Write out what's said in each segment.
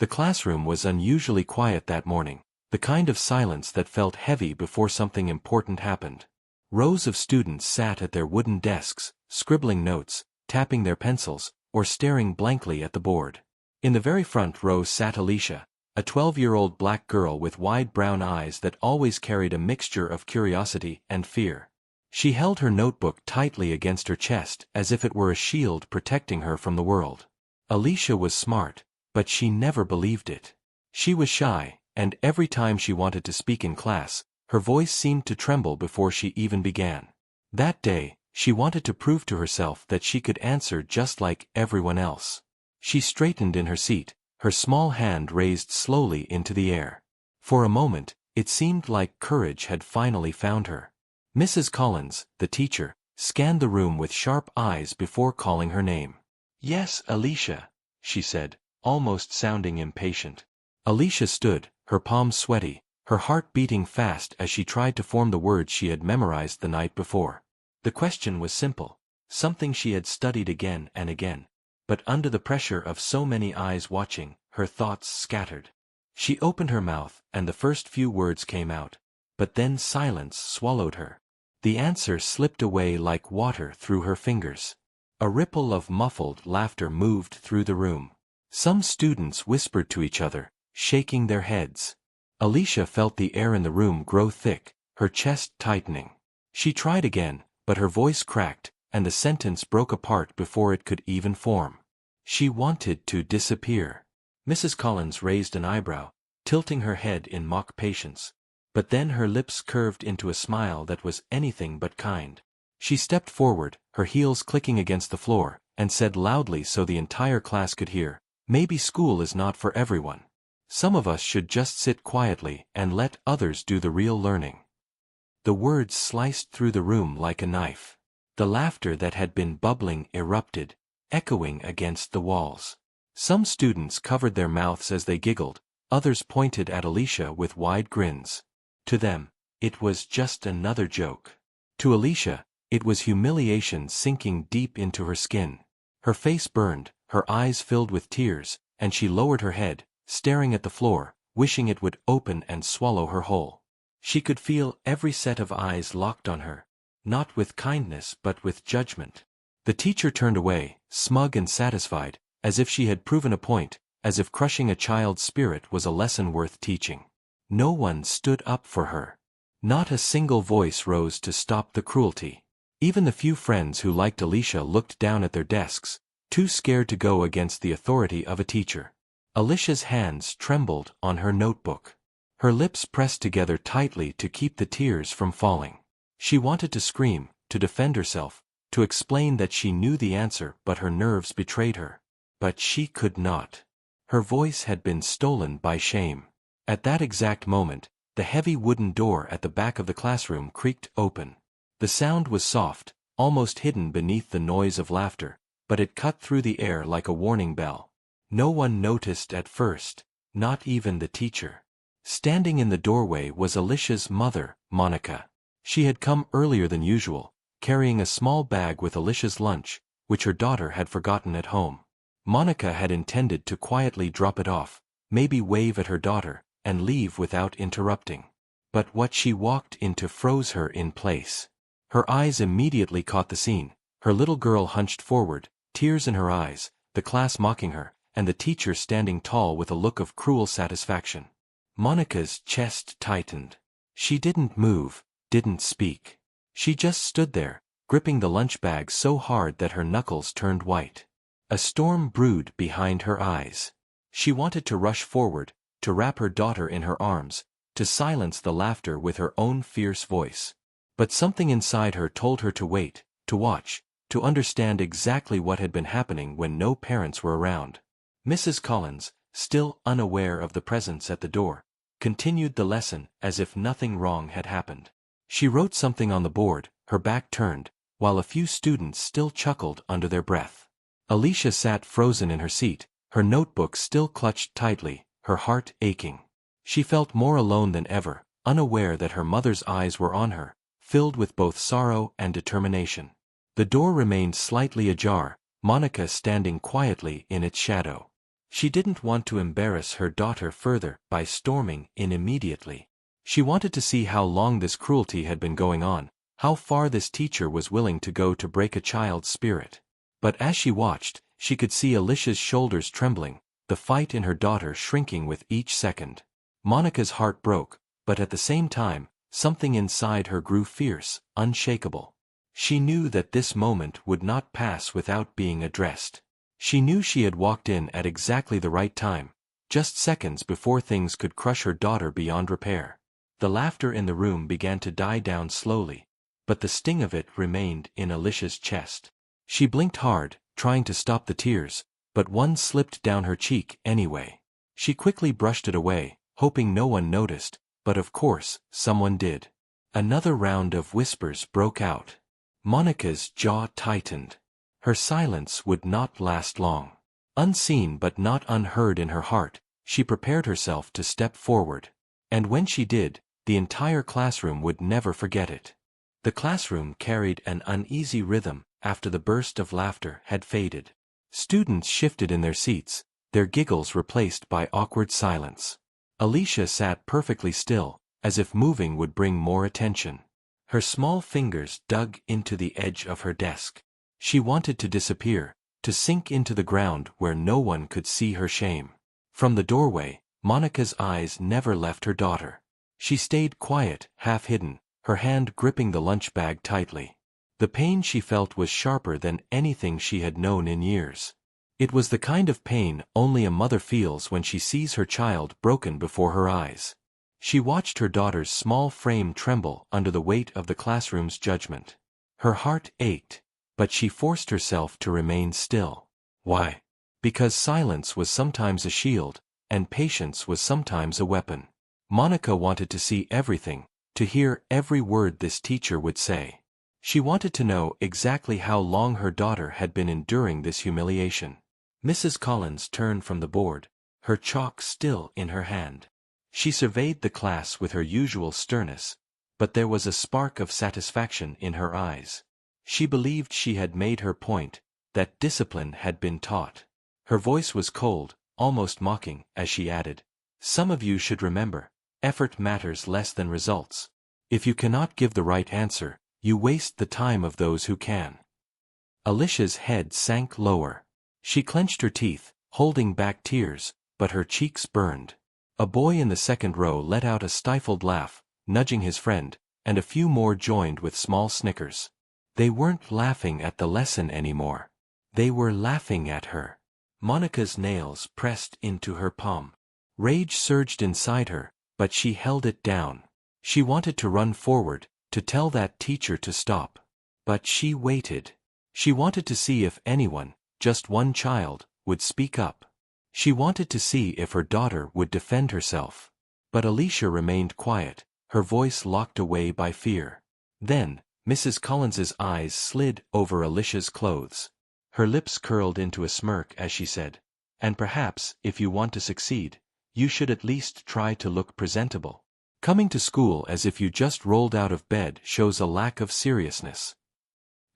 The classroom was unusually quiet that morning, the kind of silence that felt heavy before something important happened. Rows of students sat at their wooden desks, scribbling notes, tapping their pencils, or staring blankly at the board. In the very front row sat Alicia, a 12-year-old black girl with wide brown eyes that always carried a mixture of curiosity and fear. She held her notebook tightly against her chest as if it were a shield protecting her from the world. Alicia was smart, but she never believed it. She was shy, and every time she wanted to speak in class, her voice seemed to tremble before she even began. That day, she wanted to prove to herself that she could answer just like everyone else. She straightened in her seat, her small hand raised slowly into the air. For a moment, it seemed like courage had finally found her. Mrs. Collins, the teacher, scanned the room with sharp eyes before calling her name. "Yes, Alicia," she said, almost sounding impatient. Alicia stood, her palms sweaty, her heart beating fast as she tried to form the words she had memorized the night before. The question was simple, something she had studied again and again. But under the pressure of so many eyes watching, her thoughts scattered. She opened her mouth, and the first few words came out, but then silence swallowed her. The answer slipped away like water through her fingers. A ripple of muffled laughter moved through the room. Some students whispered to each other, shaking their heads. Alicia felt the air in the room grow thick, her chest tightening. She tried again, but her voice cracked, and the sentence broke apart before it could even form. She wanted to disappear. Mrs. Collins raised an eyebrow, tilting her head in mock patience. But then her lips curved into a smile that was anything but kind. She stepped forward, her heels clicking against the floor, and said loudly so the entire class could hear, "Maybe school is not for everyone. Some of us should just sit quietly and let others do the real learning." The words sliced through the room like a knife. The laughter that had been bubbling erupted, echoing against the walls. Some students covered their mouths as they giggled, others pointed at Alicia with wide grins. To them, it was just another joke. To Alicia, it was humiliation sinking deep into her skin. Her face burned, her eyes filled with tears, and she lowered her head, staring at the floor, wishing it would open and swallow her whole. She could feel every set of eyes locked on her, not with kindness but with judgment. The teacher turned away, smug and satisfied, as if she had proven a point, as if crushing a child's spirit was a lesson worth teaching. No one stood up for her. Not a single voice rose to stop the cruelty. Even the few friends who liked Alicia looked down at their desks, too scared to go against the authority of a teacher. Alicia's hands trembled on her notebook. Her lips pressed together tightly to keep the tears from falling. She wanted to scream, to defend herself, to explain that she knew the answer, but her nerves betrayed her. But she could not. Her voice had been stolen by shame. At that exact moment, the heavy wooden door at the back of the classroom creaked open. The sound was soft, almost hidden beneath the noise of laughter, but it cut through the air like a warning bell. No one noticed at first, not even the teacher. Standing in the doorway was Alicia's mother, Monica. She had come earlier than usual, carrying a small bag with Alicia's lunch, which her daughter had forgotten at home. Monica had intended to quietly drop it off, maybe wave at her daughter, and leave without interrupting. But what she walked into froze her in place. Her eyes immediately caught the scene, her little girl hunched forward, tears in her eyes, the class mocking her, and the teacher standing tall with a look of cruel satisfaction. Monica's chest tightened. She didn't move, didn't speak. She just stood there, gripping the lunch bag so hard that her knuckles turned white. A storm brewed behind her eyes. She wanted to rush forward, to wrap her daughter in her arms, to silence the laughter with her own fierce voice. But something inside her told her to wait, to watch, to understand exactly what had been happening when no parents were around. Mrs. Collins, still unaware of the presence at the door, continued the lesson as if nothing wrong had happened. She wrote something on the board, her back turned, while a few students still chuckled under their breath. Alicia sat frozen in her seat, her notebook still clutched tightly, her heart aching. She felt more alone than ever, unaware that her mother's eyes were on her, filled with both sorrow and determination. The door remained slightly ajar, Monica standing quietly in its shadow. She didn't want to embarrass her daughter further by storming in immediately. She wanted to see how long this cruelty had been going on, how far this teacher was willing to go to break a child's spirit. But as she watched, she could see Alicia's shoulders trembling, the fight in her daughter shrinking with each second. Monica's heart broke, but at the same time, something inside her grew fierce, unshakable. She knew that this moment would not pass without being addressed. She knew she had walked in at exactly the right time, just seconds before things could crush her daughter beyond repair. The laughter in the room began to die down slowly, but the sting of it remained in Alicia's chest. She blinked hard, trying to stop the tears, but one slipped down her cheek anyway. She quickly brushed it away, hoping no one noticed, but of course, someone did. Another round of whispers broke out. Monica's jaw tightened. Her silence would not last long. Unseen but not unheard in her heart, she prepared herself to step forward. And when she did, the entire classroom would never forget it. The classroom carried an uneasy rhythm after the burst of laughter had faded. Students shifted in their seats, their giggles replaced by awkward silence. Alicia sat perfectly still, as if moving would bring more attention. Her small fingers dug into the edge of her desk. She wanted to disappear, to sink into the ground where no one could see her shame. From the doorway, Monica's eyes never left her daughter. She stayed quiet, half-hidden, her hand gripping the lunch bag tightly. The pain she felt was sharper than anything she had known in years. It was the kind of pain only a mother feels when she sees her child broken before her eyes. She watched her daughter's small frame tremble under the weight of the classroom's judgment. Her heart ached, but she forced herself to remain still. Why? Because silence was sometimes a shield, and patience was sometimes a weapon. Monica wanted to see everything, to hear every word this teacher would say. She wanted to know exactly how long her daughter had been enduring this humiliation. Mrs. Collins turned from the board, her chalk still in her hand. She surveyed the class with her usual sternness, but there was a spark of satisfaction in her eyes. She believed she had made her point, that discipline had been taught. Her voice was cold, almost mocking, as she added, "Some of you should remember, effort matters less than results. If you cannot give the right answer, you waste the time of those who can." Alicia's head sank lower. She clenched her teeth, holding back tears, but her cheeks burned. A boy in the second row let out a stifled laugh, nudging his friend, and a few more joined with small snickers. They weren't laughing at the lesson anymore. They were laughing at her. Monica's nails pressed into her palm. Rage surged inside her, but she held it down. She wanted to run forward, to tell that teacher to stop. But she waited. She wanted to see if anyone, just one child, would speak up. She wanted to see if her daughter would defend herself. But Alicia remained quiet, her voice locked away by fear. Then, Mrs. Collins's eyes slid over Alicia's clothes. Her lips curled into a smirk as she said, "And perhaps, if you want to succeed, you should at least try to look presentable. Coming to school as if you just rolled out of bed shows a lack of seriousness."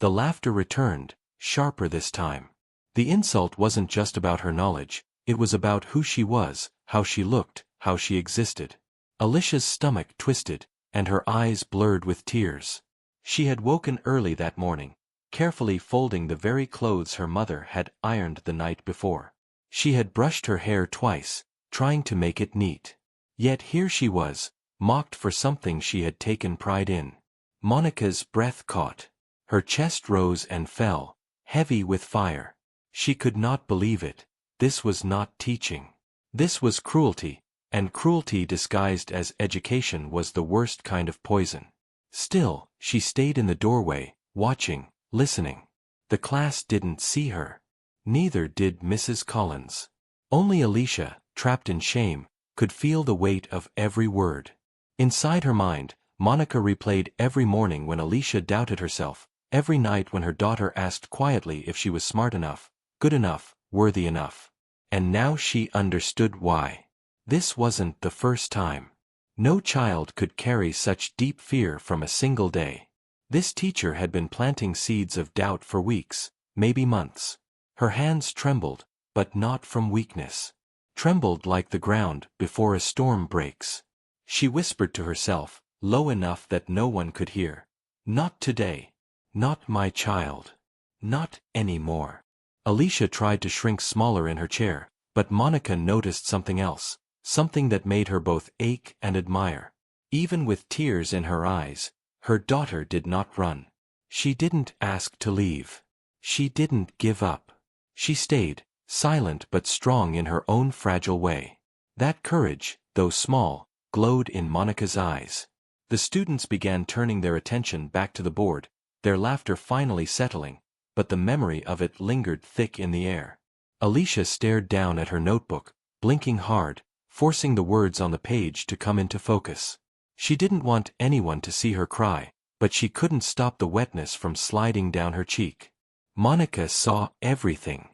The laughter returned, sharper this time. The insult wasn't just about her knowledge, it was about who she was, how she looked, how she existed. Alicia's stomach twisted, and her eyes blurred with tears. She had woken early that morning, carefully folding the very clothes her mother had ironed the night before. She had brushed her hair twice, trying to make it neat. Yet here she was, mocked for something she had taken pride in. Monica's breath caught. Her chest rose and fell, heavy with fire. She could not believe it. This was not teaching. This was cruelty, and cruelty disguised as education was the worst kind of poison. Still, she stayed in the doorway, watching, listening. The class didn't see her. Neither did Mrs. Collins. Only Alicia, trapped in shame, could feel the weight of every word. Inside her mind, Monica replayed every morning when Alicia doubted herself, every night when her daughter asked quietly if she was smart enough, good enough, worthy enough. And now she understood why. This wasn't the first time. No child could carry such deep fear from a single day. This teacher had been planting seeds of doubt for weeks, maybe months. Her hands trembled, but not from weakness. Trembled like the ground before a storm breaks. She whispered to herself, low enough that no one could hear. Not today. Not my child. Not anymore. Alicia tried to shrink smaller in her chair, but Monica noticed something else, something that made her both ache and admire. Even with tears in her eyes, her daughter did not run. She didn't ask to leave. She didn't give up. She stayed, silent but strong in her own fragile way. That courage, though small, glowed in Monica's eyes. The students began turning their attention back to the board, their laughter finally settling, but the memory of it lingered thick in the air. Alicia stared down at her notebook, blinking hard, forcing the words on the page to come into focus. She didn't want anyone to see her cry, but she couldn't stop the wetness from sliding down her cheek. Monica saw everything.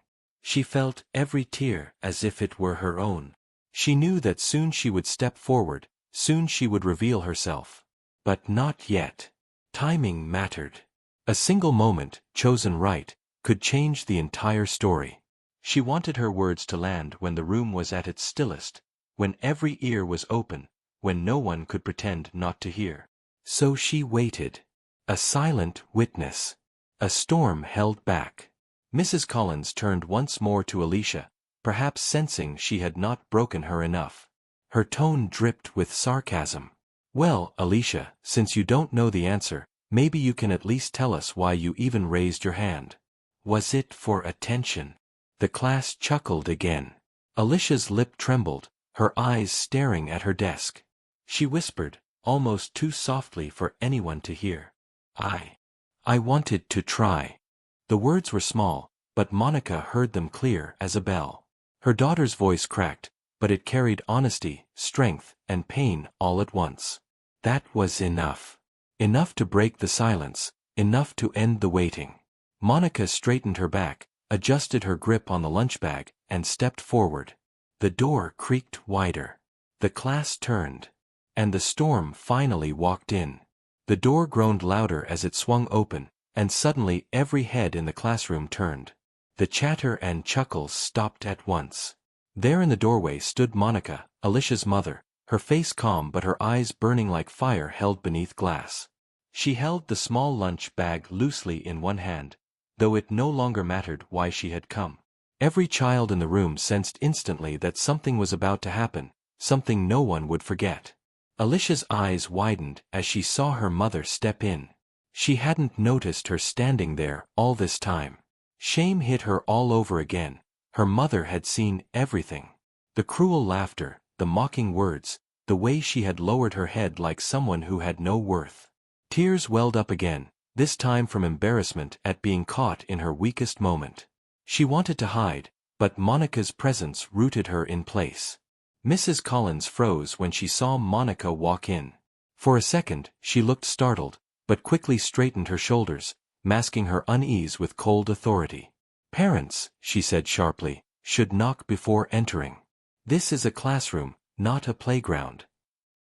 She felt every tear as if it were her own. She knew that soon she would step forward, soon she would reveal herself. But not yet. Timing mattered. A single moment, chosen right, could change the entire story. She wanted her words to land when the room was at its stillest, when every ear was open, when no one could pretend not to hear. So she waited. A silent witness. A storm held back. Mrs. Collins turned once more to Alicia, perhaps sensing she had not broken her enough. Her tone dripped with sarcasm. Well, Alicia, since you don't know the answer, maybe you can at least tell us why you even raised your hand. Was it for attention? The class chuckled again. Alicia's lip trembled, her eyes staring at her desk. She whispered, almost too softly for anyone to hear. I wanted to try. The words were small, but Monica heard them clear as a bell. Her daughter's voice cracked, but it carried honesty, strength, and pain all at once. That was enough. Enough to break the silence, enough to end the waiting. Monica straightened her back, adjusted her grip on the lunch bag, and stepped forward. The door creaked wider. The class turned. And the storm finally walked in. The door groaned louder as it swung open, and suddenly every head in the classroom turned. The chatter and chuckles stopped at once. There in the doorway stood Monica, Alicia's mother, her face calm but her eyes burning like fire held beneath glass. She held the small lunch bag loosely in one hand, though it no longer mattered why she had come. Every child in the room sensed instantly that something was about to happen, something no one would forget. Alicia's eyes widened as she saw her mother step in. She hadn't noticed her standing there all this time. Shame hit her all over again. Her mother had seen everything. The cruel laughter, the mocking words, the way she had lowered her head like someone who had no worth. Tears welled up again, this time from embarrassment at being caught in her weakest moment. She wanted to hide, but Monica's presence rooted her in place. Mrs. Collins froze when she saw Monica walk in. For a second, she looked startled, but quickly straightened her shoulders, masking her unease with cold authority. Parents, she said sharply, should knock before entering. This is a classroom, not a playground.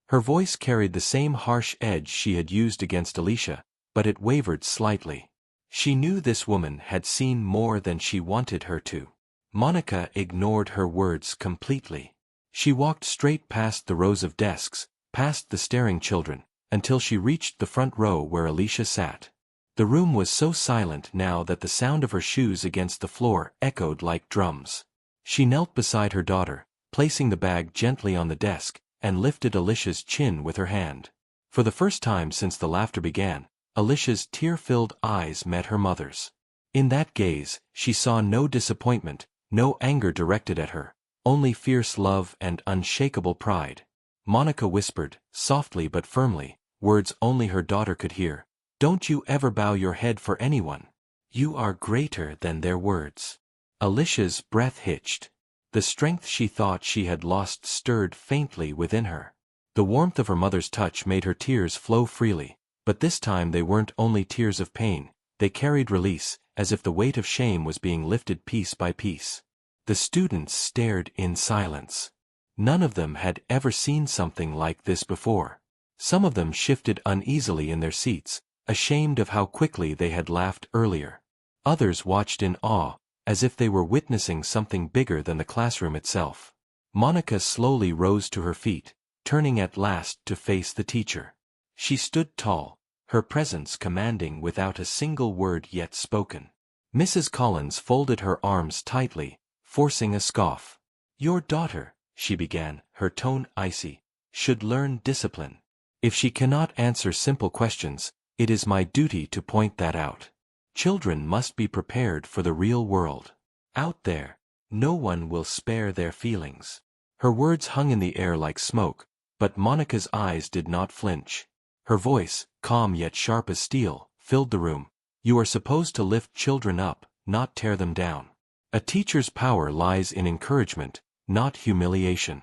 Her voice carried the same harsh edge she had used against Alicia, but it wavered slightly. She knew this woman had seen more than she wanted her to. Monica ignored her words completely. She walked straight past the rows of desks, past the staring children, until she reached the front row where Alicia sat. The room was so silent now that the sound of her shoes against the floor echoed like drums. She knelt beside her daughter, placing the bag gently on the desk, and lifted Alicia's chin with her hand. For the first time since the laughter began, Alicia's tear-filled eyes met her mother's. In that gaze, she saw no disappointment, no anger directed at her, only fierce love and unshakable pride. Monica whispered, softly but firmly, words only her daughter could hear. Don't you ever bow your head for anyone. You are greater than their words. Alicia's breath hitched. The strength she thought she had lost stirred faintly within her. The warmth of her mother's touch made her tears flow freely, but this time they weren't only tears of pain, they carried release, as if the weight of shame was being lifted piece by piece. The students stared in silence. None of them had ever seen something like this before. Some of them shifted uneasily in their seats, ashamed of how quickly they had laughed earlier. Others watched in awe, as if they were witnessing something bigger than the classroom itself. Monica slowly rose to her feet, turning at last to face the teacher. She stood tall, her presence commanding without a single word yet spoken. Mrs. Collins folded her arms tightly, forcing a scoff. "Your daughter," she began, her tone icy, "should learn discipline. If she cannot answer simple questions, it is my duty to point that out. Children must be prepared for the real world. Out there, no one will spare their feelings." Her words hung in the air like smoke, but Monica's eyes did not flinch. Her voice, calm yet sharp as steel, filled the room. "You are supposed to lift children up, not tear them down. A teacher's power lies in encouragement, not humiliation."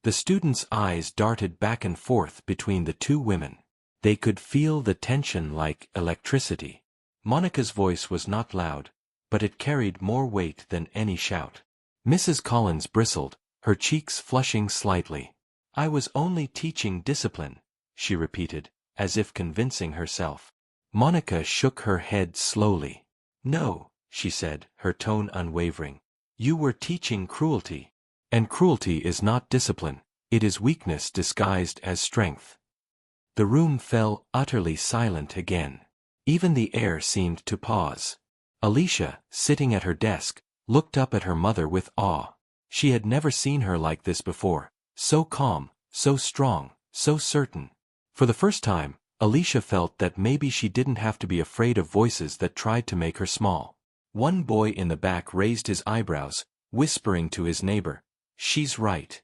The students' eyes darted back and forth between the two women. They could feel the tension like electricity. Monica's voice was not loud, but it carried more weight than any shout. Mrs. Collins bristled, her cheeks flushing slightly. "I was only teaching discipline," she repeated, as if convincing herself. Monica shook her head slowly. "No," she said, her tone unwavering. "You were teaching cruelty. And cruelty is not discipline, it is weakness disguised as strength." The room fell utterly silent again. Even the air seemed to pause. Alicia, sitting at her desk, looked up at her mother with awe. She had never seen her like this before, so calm, so strong, so certain. For the first time, Alicia felt that maybe she didn't have to be afraid of voices that tried to make her small. One boy in the back raised his eyebrows, whispering to his neighbor, "She's right."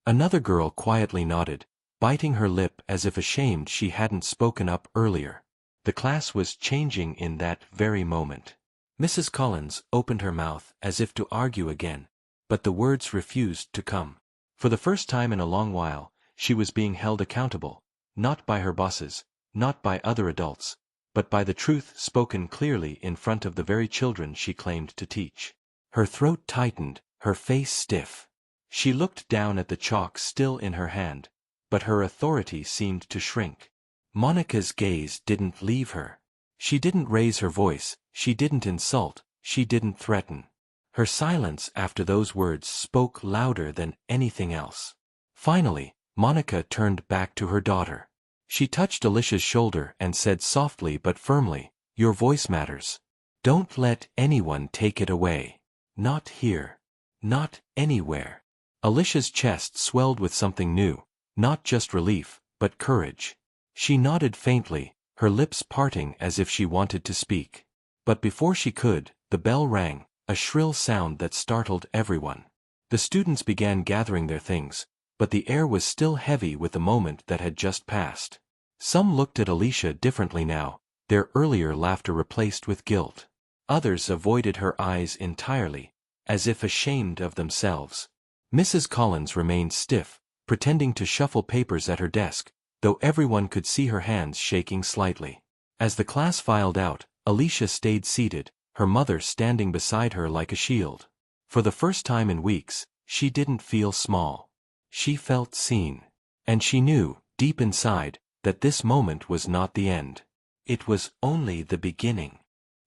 Another girl quietly nodded, biting her lip as if ashamed she hadn't spoken up earlier. The class was changing in that very moment. Mrs. Collins opened her mouth as if to argue again, but the words refused to come. For the first time in a long while, she was being held accountable, not by her bosses, not by other adults, but by the truth spoken clearly in front of the very children she claimed to teach. Her throat tightened, her face stiff. She looked down at the chalk still in her hand, but her authority seemed to shrink. Monica's gaze didn't leave her. She didn't raise her voice, she didn't insult, she didn't threaten. Her silence after those words spoke louder than anything else. Finally, Monica turned back to her daughter. She touched Alicia's shoulder and said softly but firmly, "Your voice matters. Don't let anyone take it away. Not here. Not anywhere." Alicia's chest swelled with something new, not just relief, but courage. She nodded faintly, her lips parting as if she wanted to speak. But before she could, the bell rang, a shrill sound that startled everyone. The students began gathering their things, but the air was still heavy with the moment that had just passed. Some looked at Alicia differently now, their earlier laughter replaced with guilt. Others avoided her eyes entirely, as if ashamed of themselves. Mrs. Collins remained stiff, pretending to shuffle papers at her desk, though everyone could see her hands shaking slightly. As the class filed out, Alicia stayed seated, her mother standing beside her like a shield. For the first time in weeks, she didn't feel small. She felt seen. And she knew, deep inside, that this moment was not the end. It was only the beginning.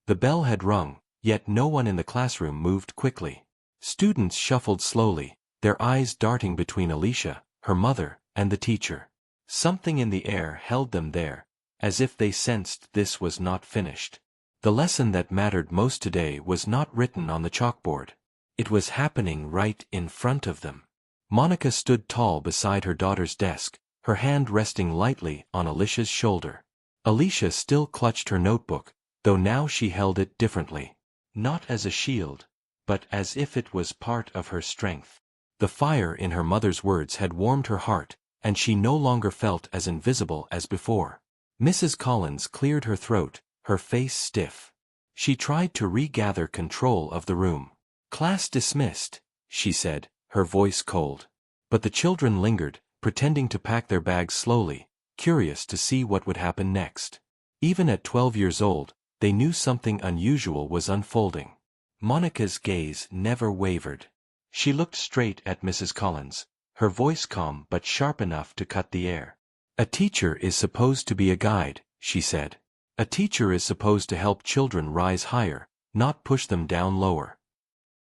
The bell had rung, yet no one in the classroom moved quickly. Students shuffled slowly, their eyes darting between Alicia, her mother, and the teacher. Something in the air held them there, as if they sensed this was not finished. The lesson that mattered most today was not written on the chalkboard. It was happening right in front of them. Monica stood tall beside her daughter's desk, her hand resting lightly on Alicia's shoulder. Alicia still clutched her notebook, though now she held it differently. Not as a shield, but as if it was part of her strength. The fire in her mother's words had warmed her heart, and she no longer felt as invisible as before. Mrs. Collins cleared her throat, her face stiff. She tried to regather control of the room. "Class dismissed," she said, her voice cold. But the children lingered, pretending to pack their bags slowly, curious to see what would happen next. Even at 12 years old, they knew something unusual was unfolding. Monica's gaze never wavered. She looked straight at Mrs. Collins, her voice calm but sharp enough to cut the air. "A teacher is supposed to be a guide," she said. "A teacher is supposed to help children rise higher, not push them down lower.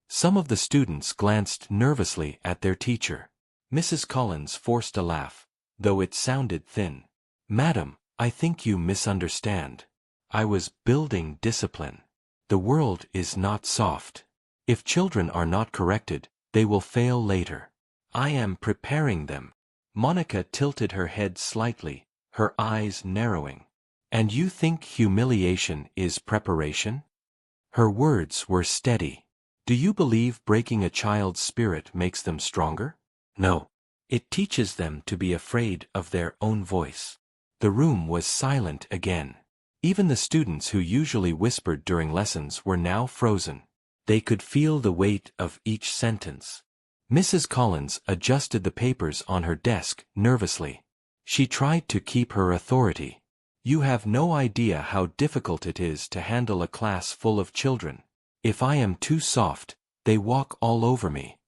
Some of the students glanced nervously at their teacher. Mrs. Collins forced a laugh, though it sounded thin. "Madam, I think you misunderstand. I was building discipline. The world is not soft. If children are not corrected, they will fail later. I am preparing them." Monica tilted her head slightly, her eyes narrowing. "And you think humiliation is preparation?" Her words were steady. "Do you believe breaking a child's spirit makes them stronger? No. It teaches them to be afraid of their own voice." The room was silent again. Even the students who usually whispered during lessons were now frozen. They could feel the weight of each sentence. Mrs. Collins adjusted the papers on her desk nervously. She tried to keep her authority. "You have no idea how difficult it is to handle a class full of children. If I am too soft, they walk all over me."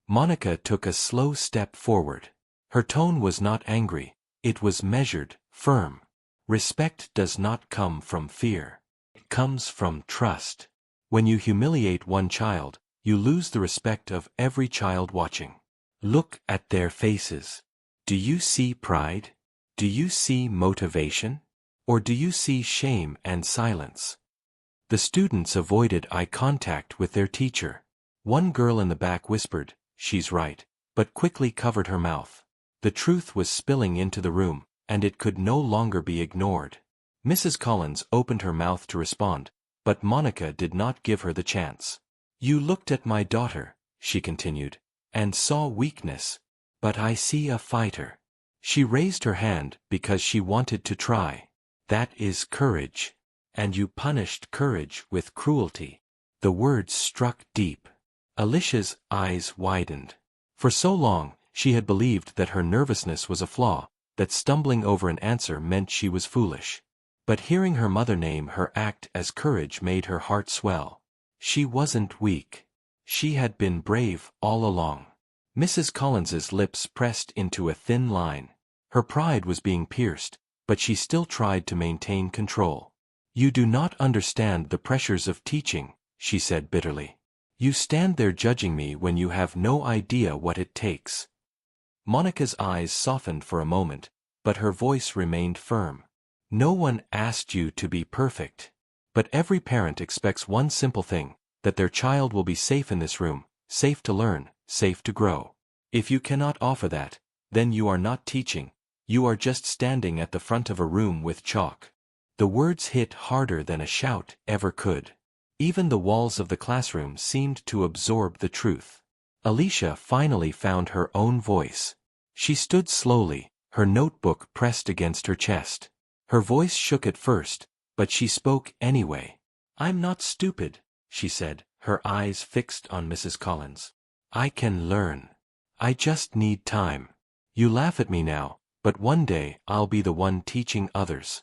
Monica took a slow step forward. Her tone was not angry, it was measured, firm. "Respect does not come from fear. It comes from trust. When you humiliate one child, you lose the respect of every child watching. Look at their faces. Do you see pride? Do you see motivation? Or do you see shame and silence?" The students avoided eye contact with their teacher. One girl in the back whispered, "She's right," but quickly covered her mouth. The truth was spilling into the room, and it could no longer be ignored. Mrs. Collins opened her mouth to respond, but Monica did not give her the chance. "You looked at my daughter," she continued, "and saw weakness. But I see a fighter. She raised her hand because she wanted to try. That is courage. And you punished courage with cruelty." The words struck deep. Alicia's eyes widened. For so long, she had believed that her nervousness was a flaw, that stumbling over an answer meant she was foolish. But hearing her mother name her act as courage made her heart swell. She wasn't weak. She had been brave all along. Mrs. Collins's lips pressed into a thin line. Her pride was being pierced, but she still tried to maintain control. "You do not understand the pressures of teaching," she said bitterly. "You stand there judging me when you have no idea what it takes." Monica's eyes softened for a moment, but her voice remained firm. "No one asked you to be perfect. But every parent expects one simple thing, that their child will be safe in this room, safe to learn, safe to grow. If you cannot offer that, then you are not teaching, you are just standing at the front of a room with chalk." The words hit harder than a shout ever could. Even the walls of the classroom seemed to absorb the truth. Alicia finally found her own voice. She stood slowly, her notebook pressed against her chest. Her voice shook at first, but she spoke anyway. "I'm not stupid," she said, her eyes fixed on Mrs. Collins. "I can learn. I just need time. You laugh at me now, but one day I'll be the one teaching others."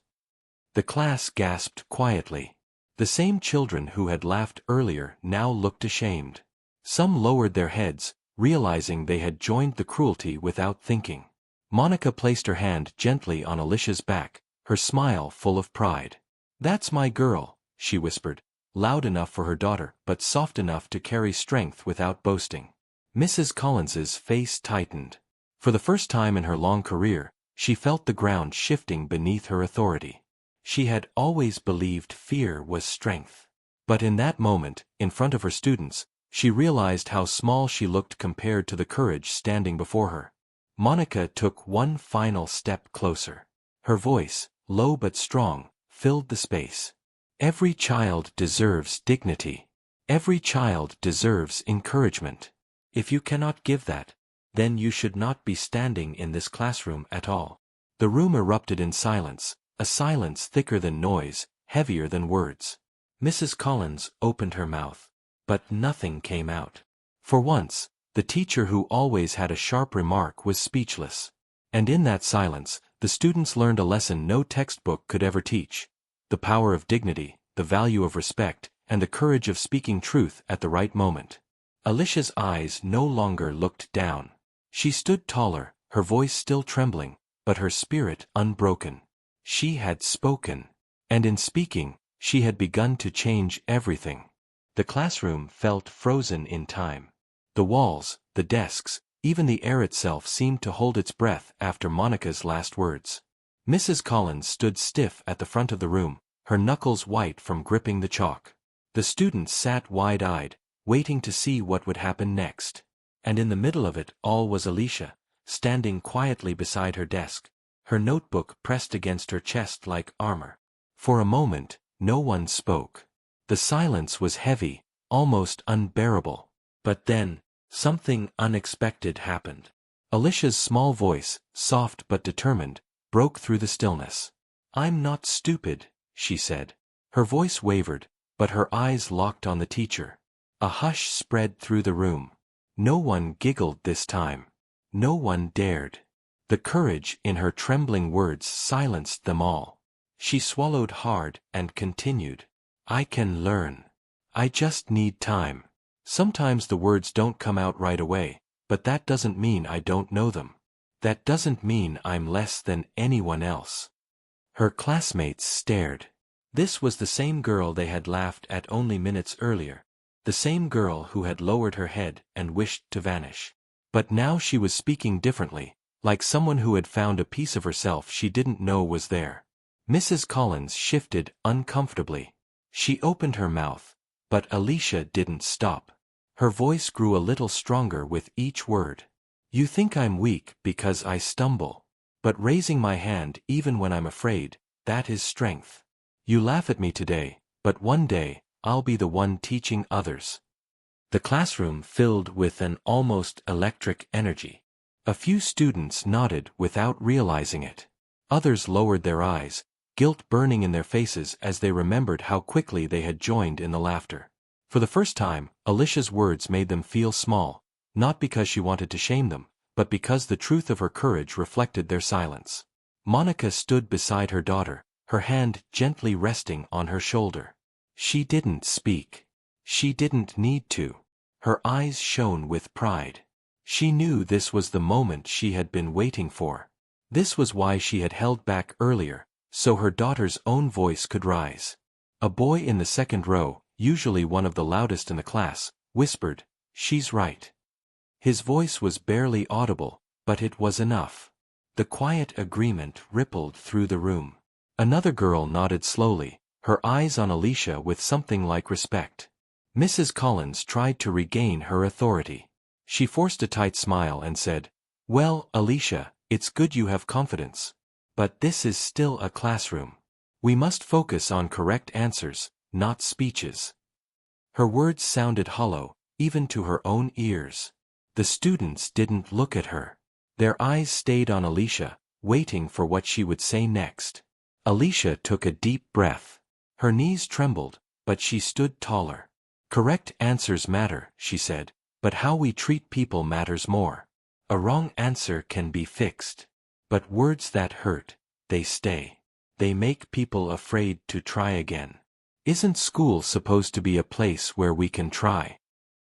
The class gasped quietly. The same children who had laughed earlier now looked ashamed. Some lowered their heads, realizing they had joined the cruelty without thinking. Monica placed her hand gently on Alicia's back, her smile full of pride. "That's my girl," she whispered, loud enough for her daughter but soft enough to carry strength without boasting. Mrs. Collins's face tightened. For the first time in her long career, she felt the ground shifting beneath her authority. She had always believed fear was strength. But in that moment, in front of her students, she realized how small she looked compared to the courage standing before her. Monica took one final step closer. Her voice, low but strong, filled the space. "Every child deserves dignity. Every child deserves encouragement. If you cannot give that, then you should not be standing in this classroom at all." The room erupted in silence, a silence thicker than noise, heavier than words. Mrs. Collins opened her mouth, but nothing came out. For once, the teacher who always had a sharp remark was speechless. And in that silence, the students learned a lesson no textbook could ever teach: the power of dignity, the value of respect, and the courage of speaking truth at the right moment. Alicia's eyes no longer looked down. She stood taller, her voice still trembling, but her spirit unbroken. She had spoken. And in speaking, she had begun to change everything. The classroom felt frozen in time. The walls, the desks, even the air itself seemed to hold its breath after Monica's last words. Mrs. Collins stood stiff at the front of the room, her knuckles white from gripping the chalk. The students sat wide-eyed, waiting to see what would happen next. And in the middle of it all was Alicia, standing quietly beside her desk, her notebook pressed against her chest like armor. For a moment, no one spoke. The silence was heavy, almost unbearable. But then, something unexpected happened. Alicia's small voice, soft but determined, broke through the stillness. "I'm not stupid," she said. Her voice wavered, but her eyes locked on the teacher. A hush spread through the room. No one giggled this time. No one dared. The courage in her trembling words silenced them all. She swallowed hard and continued. "I can learn. I just need time. Sometimes the words don't come out right away, but that doesn't mean I don't know them. That doesn't mean I'm less than anyone else." Her classmates stared. This was the same girl they had laughed at only minutes earlier, the same girl who had lowered her head and wished to vanish. But now she was speaking differently, like someone who had found a piece of herself she didn't know was there. Mrs. Collins shifted uncomfortably. She opened her mouth, but Alicia didn't stop. Her voice grew a little stronger with each word. "You think I'm weak because I stumble. But raising my hand even when I'm afraid, that is strength. You laugh at me today, but one day, I'll be the one teaching others." The classroom filled with an almost electric energy. A few students nodded without realizing it. Others lowered their eyes, guilt burning in their faces as they remembered how quickly they had joined in the laughter. For the first time, Alicia's words made them feel small, not because she wanted to shame them, but because the truth of her courage reflected their silence. Monica stood beside her daughter, her hand gently resting on her shoulder. She didn't speak. She didn't need to. Her eyes shone with pride. She knew this was the moment she had been waiting for. This was why she had held back earlier, so her daughter's own voice could rise. A boy in the second row, usually one of the loudest in the class, whispered, "She's right." His voice was barely audible, but it was enough. The quiet agreement rippled through the room. Another girl nodded slowly, her eyes on Alicia with something like respect. Mrs. Collins tried to regain her authority. She forced a tight smile and said, "Well, Alicia, it's good you have confidence. But this is still a classroom. We must focus on correct answers, not speeches." Her words sounded hollow, even to her own ears. The students didn't look at her. Their eyes stayed on Alicia, waiting for what she would say next. Alicia took a deep breath. Her knees trembled, but she stood taller. "Correct answers matter," she said, "but how we treat people matters more. A wrong answer can be fixed. But words that hurt, they stay. They make people afraid to try again. Isn't school supposed to be a place where we can try?"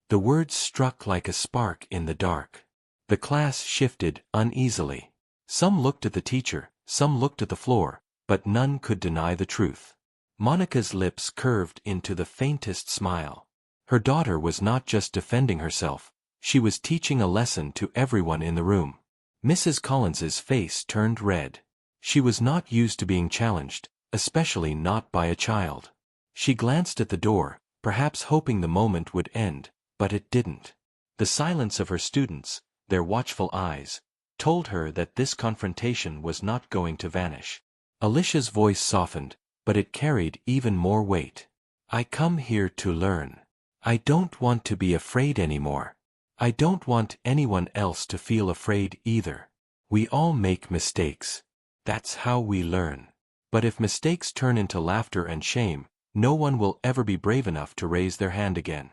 The words struck like a spark in the dark. The class shifted uneasily. Some looked at the teacher, some looked at the floor, but none could deny the truth. Monica's lips curved into the faintest smile. Her daughter was not just defending herself, she was teaching a lesson to everyone in the room. Mrs. Collins's face turned red. She was not used to being challenged, especially not by a child. She glanced at the door, perhaps hoping the moment would end, but it didn't. The silence of her students, their watchful eyes, told her that this confrontation was not going to vanish. Alicia's voice softened, but it carried even more weight. "I come here to learn. I don't want to be afraid anymore. I don't want anyone else to feel afraid either. We all make mistakes. That's how we learn. But if mistakes turn into laughter and shame, no one will ever be brave enough to raise their hand again."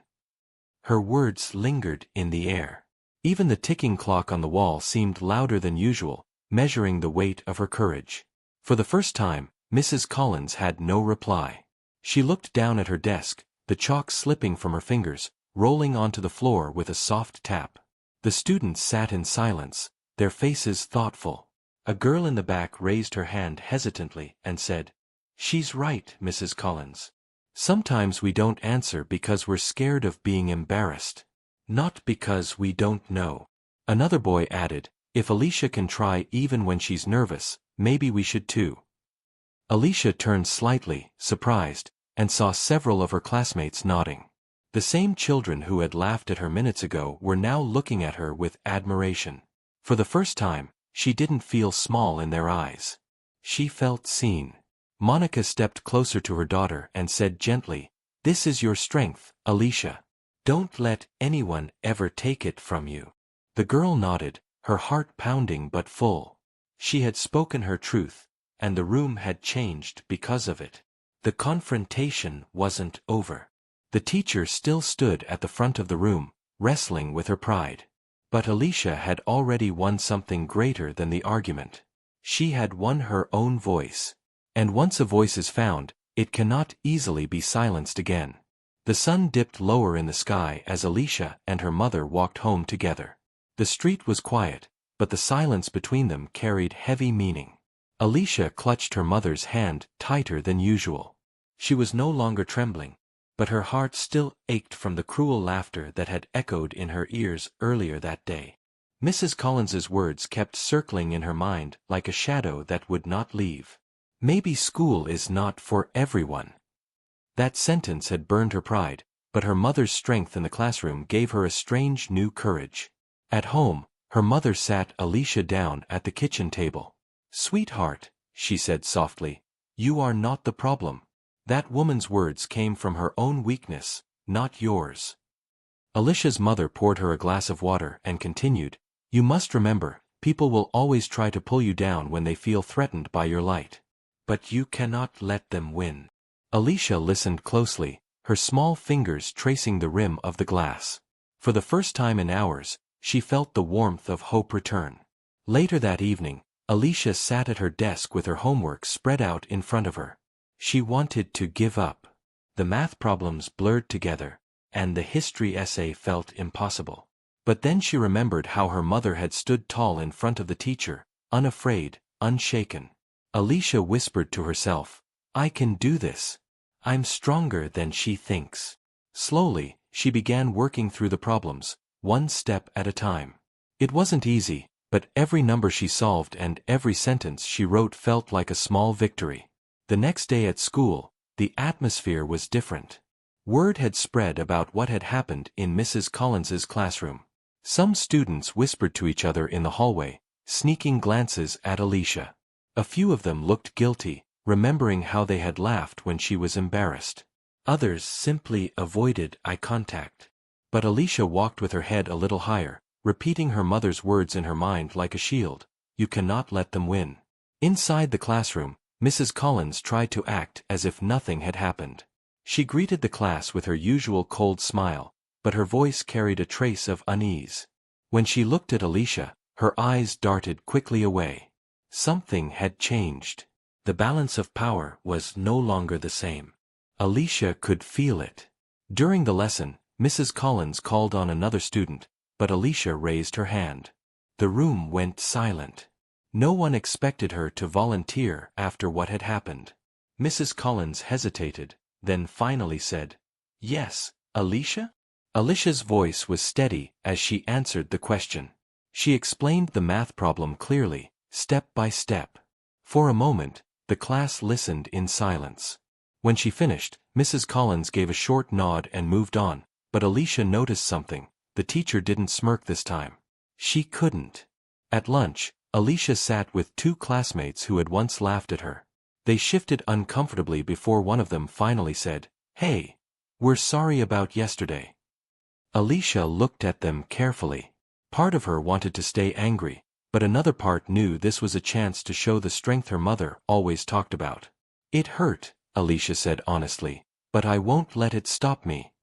Her words lingered in the air. Even the ticking clock on the wall seemed louder than usual, measuring the weight of her courage. For the first time, Mrs. Collins had no reply. She looked down at her desk, the chalk slipping from her fingers, rolling onto the floor with a soft tap. The students sat in silence, their faces thoughtful. A girl in the back raised her hand hesitantly and said, "She's right, Mrs. Collins. Sometimes we don't answer because we're scared of being embarrassed. Not because we don't know. Another boy added, if Alicia can try even when she's nervous, maybe we should too. Alicia turned slightly, surprised, and saw several of her classmates nodding. The same children who had laughed at her minutes ago were now looking at her with admiration. For the first time, she didn't feel small in their eyes. She felt seen. Monica stepped closer to her daughter and said gently, "This is your strength, Alicia. Don't let anyone ever take it from you." The girl nodded, her heart pounding but full. She had spoken her truth, and the room had changed because of it. The confrontation wasn't over. The teacher still stood at the front of the room, wrestling with her pride. But Alicia had already won something greater than the argument. She had won her own voice. And once a voice is found, it cannot easily be silenced again. The sun dipped lower in the sky as Alicia and her mother walked home together. The street was quiet, but the silence between them carried heavy meaning. Alicia clutched her mother's hand tighter than usual. She was no longer trembling, but her heart still ached from the cruel laughter that had echoed in her ears earlier that day. Mrs. Collins's words kept circling in her mind like a shadow that would not leave. Maybe school is not for everyone. That sentence had burned her pride, but her mother's strength in the classroom gave her a strange new courage. At home, her mother sat Alicia down at the kitchen table. "Sweetheart," she said softly, "you are not the problem." That woman's words came from her own weakness, not yours. Alicia's mother poured her a glass of water and continued, "You must remember, people will always try to pull you down when they feel threatened by your light. But you cannot let them win." Alicia listened closely, her small fingers tracing the rim of the glass. For the first time in hours, she felt the warmth of hope return. Later that evening, Alicia sat at her desk with her homework spread out in front of her. She wanted to give up. The math problems blurred together, and the history essay felt impossible. But then she remembered how her mother had stood tall in front of the teacher, unafraid, unshaken. Alicia whispered to herself, "I can do this. I'm stronger than she thinks." Slowly, she began working through the problems, one step at a time. It wasn't easy, but every number she solved and every sentence she wrote felt like a small victory. The next day at school, the atmosphere was different. Word had spread about what had happened in Mrs. Collins's classroom. Some students whispered to each other in the hallway, sneaking glances at Alicia. A few of them looked guilty, remembering how they had laughed when she was embarrassed. Others simply avoided eye contact. But Alicia walked with her head a little higher, repeating her mother's words in her mind like a shield, "You cannot let them win." Inside the classroom, Mrs. Collins tried to act as if nothing had happened. She greeted the class with her usual cold smile, but her voice carried a trace of unease. When she looked at Alicia, her eyes darted quickly away. Something had changed. The balance of power was no longer the same. Alicia could feel it. During the lesson, Mrs. Collins called on another student, but Alicia raised her hand. The room went silent. No one expected her to volunteer after what had happened. Mrs. Collins hesitated, then finally said, "Yes, Alicia?" Alicia's voice was steady as she answered the question. She explained the math problem clearly, step by step. For a moment, the class listened in silence. When she finished, Mrs. Collins gave a short nod and moved on, but Alicia noticed something. The teacher didn't smirk this time. She couldn't. At lunch, Alicia sat with two classmates who had once laughed at her. They shifted uncomfortably before one of them finally said, "Hey, we're sorry about yesterday." Alicia looked at them carefully. Part of her wanted to stay angry, but another part knew this was a chance to show the strength her mother always talked about. "It hurt," Alicia said honestly, "but I won't let it stop me."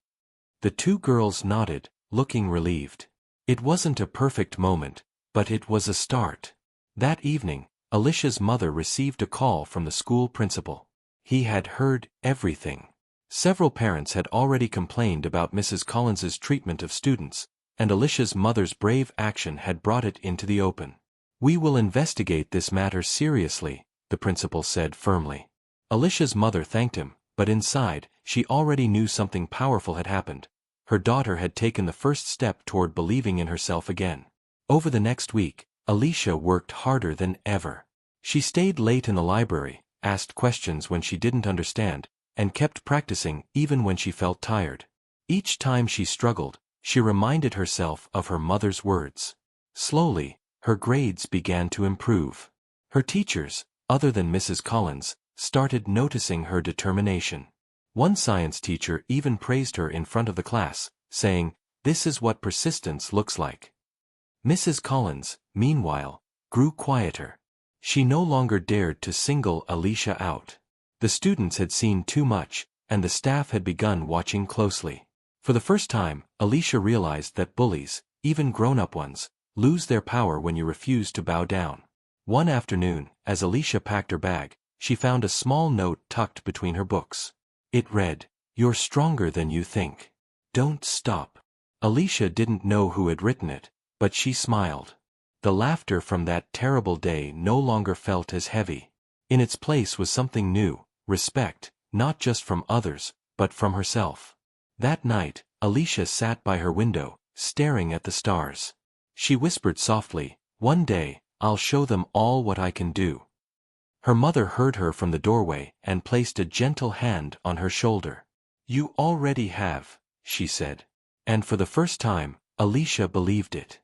The two girls nodded, looking relieved. It wasn't a perfect moment, but it was a start. That evening, Alicia's mother received a call from the school principal. He had heard everything. Several parents had already complained about Mrs. Collins's treatment of students, and Alicia's mother's brave action had brought it into the open. "We will investigate this matter seriously," the principal said firmly. Alicia's mother thanked him, but inside, she already knew something powerful had happened. Her daughter had taken the first step toward believing in herself again. Over the next week, Alicia worked harder than ever. She stayed late in the library, asked questions when she didn't understand, and kept practicing even when she felt tired. Each time she struggled, she reminded herself of her mother's words. Slowly, her grades began to improve. Her teachers, other than Mrs. Collins, started noticing her determination. One science teacher even praised her in front of the class, saying, "This is what persistence looks like." Mrs. Collins, meanwhile, grew quieter. She no longer dared to single Alicia out. The students had seen too much, and the staff had begun watching closely. For the first time, Alicia realized that bullies, even grown-up ones, lose their power when you refuse to bow down. One afternoon, as Alicia packed her bag, she found a small note tucked between her books. It read, "You're stronger than you think. Don't stop." Alicia didn't know who had written it, but she smiled. The laughter from that terrible day no longer felt as heavy. In its place was something new, respect, not just from others, but from herself. That night, Alicia sat by her window, staring at the stars. She whispered softly, "One day, I'll show them all what I can do." Her mother heard her from the doorway and placed a gentle hand on her shoulder. "You already have," she said. And for the first time, Alicia believed it.